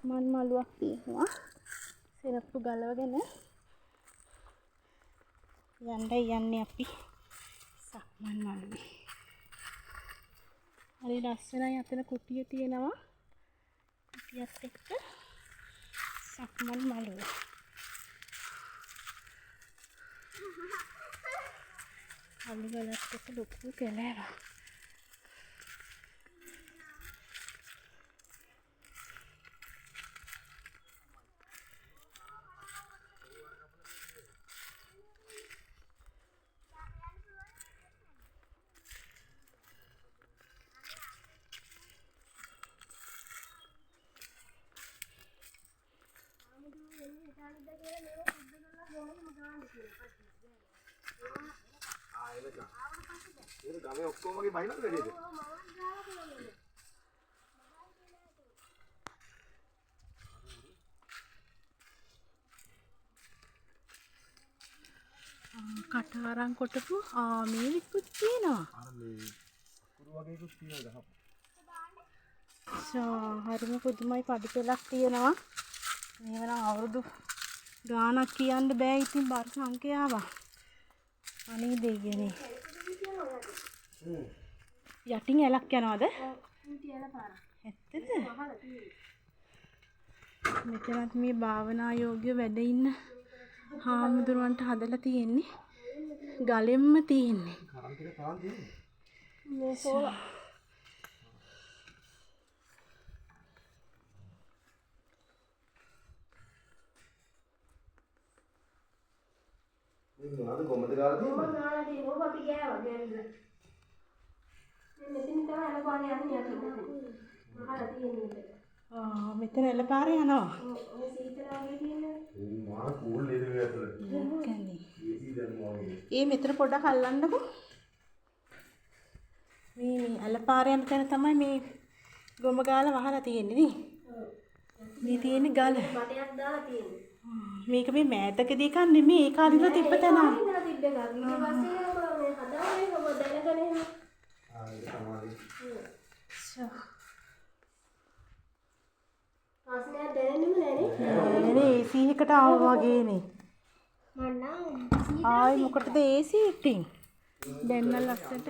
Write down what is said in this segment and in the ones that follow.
සක්මන් මළුවක් තියෙනවා. සෙනප්පු ගලවගෙන යන්නේ අපි සක්මන් මළුවේ. හරි ලස්සනයි. අතන කුටිය තියෙනවා. කුටියත් එක්ක සක්මන් මළුව. අලු ගලක් එක්ක ලොකු කැලෑවක්. ගමේ ඔක්කොම වගේ බයිනද වැඩේද? කටාරම් කොටපු ආමේලිකුත් තියෙනවා. අර මේ අකුරු වගේකුත් තියෙනවා ගහපු. හරිම පුදුමයි. පඩිපෙලක් තියෙනවා. මේව නම් අවුරුදු ගාණක් කියන්න බෑ. ඉතින් බර සංඛ්‍යාවක්. අනේ දෙයියනේ. යටින් ඇලක් යනවද? ඇත්තද? මෙතනත් මේ භාවනා යෝග්‍ය වැඩ ඉන්න හාමුදුරුවන්ට හදලා තියෙන්නේ. ගලෙම්ම තියෙන්නේ. කරන් ටික තාම තියෙන්නේ. මේ සෝලා. මේ මොනවද කොමද ගාලා තියෙන්නේ? කොමද ගාලා තියෙන්නේ? ඕක අපි ගෑවා ගෑවිලා. මෙතන තමයි අලපාරේ යන්නේ යන්නේ. මහලා තියෙන්නේ. මෙතන එළපාරේ යනවා. ඔය සීතල වගේ තියෙන්නේ. මාන කූල් නේද මේ ඇතුලේ? ඒකනේ. ඒසී දැම්මා වගේ. ඒ මෙතන පොඩ්ඩක් අල්ලන්නකෝ. මේ එළපාරේ යන තැන තමයි මේ ගොම ගාලා වහලා තියෙන්නේ නේ. මේ තියෙන්නේ ගල. බටයක් දාලා තියෙන්නේ. මේක මේ මෑතකදී එකක් නෙමෙයි. ඒ කාලේ තිබ්බ තැන. ඉඳලා තිබ්බ එකක්. ඊට පස්සේ මේ හදාන්නේ ඔබ දැනගෙන එන්නේ. ඒක තමයි. ආස්නේ දැනෙන්නෙම නෑනේ. නේ AC එකට ආවා වගේනේ. මන්නම් ආයි මොකටද AC ඉතින්? දැන් නම් ලස්සනට.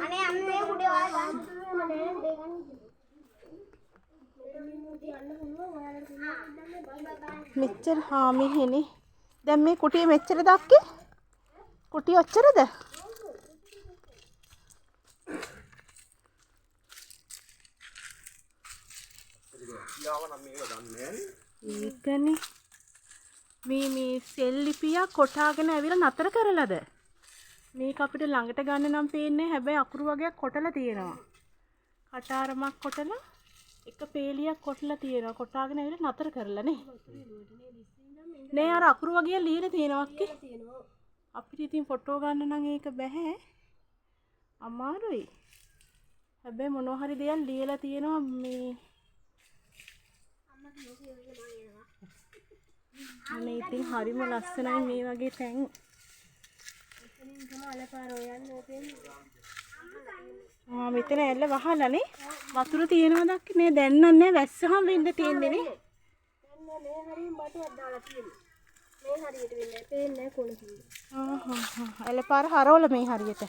අනේ අම්මේ උඩේ ආවා ගන්න නෑ දෙගන්න. මෙච්චර මෙහෙනේ. දැන් මේ කුටිය මෙච්චර දක්කේ? කුටිය ඔච්චරද? ඒකනේ. මේ සෙල් ලිපියක් කොටාගෙන ඇවිල්ලා නතර කරලාද? මේක අපිට ළඟට ගන්න නම් පේන්නේ. හැබැයි අකුරු වගේක් කොටලා තියෙනවා. කටාරමක් කොටලා එක පේලියක් කොටලා තියෙනවා. කොටාගෙන ඇවිල්ලා නතර කරලා නේ. නේ අර අකුරු වගේ ලියලා තියෙනවා අපිට ඉතින් ෆොටෝ ගන්න නම් ඒක බෑ. අමාරුයි. හැබැයි මොනවා හරි දෙයක් ලියලා තියෙනවා මේ. අනේ ඉතින් හරිම ලස්සනයි මේ වගේ තැන්. එතනින් තමයි අලපාර යන්නේ තියෙන්නේ. මෙතන ඇල්ල වහලානේ. වතුර තියෙනවද අක්කේ? දැන් නෑ වැස්සහම වෙන්න තියෙන්නේ නේ. දැන් මේ හරියෙන් බටයක් දාලා තියෙන්නේ. මේ හරියට වෙන්නේ නැහැ. පේන්නේ නැහැ කොළ කිව්වේ. ඇල්ල පාර හරවල මේ හරියට.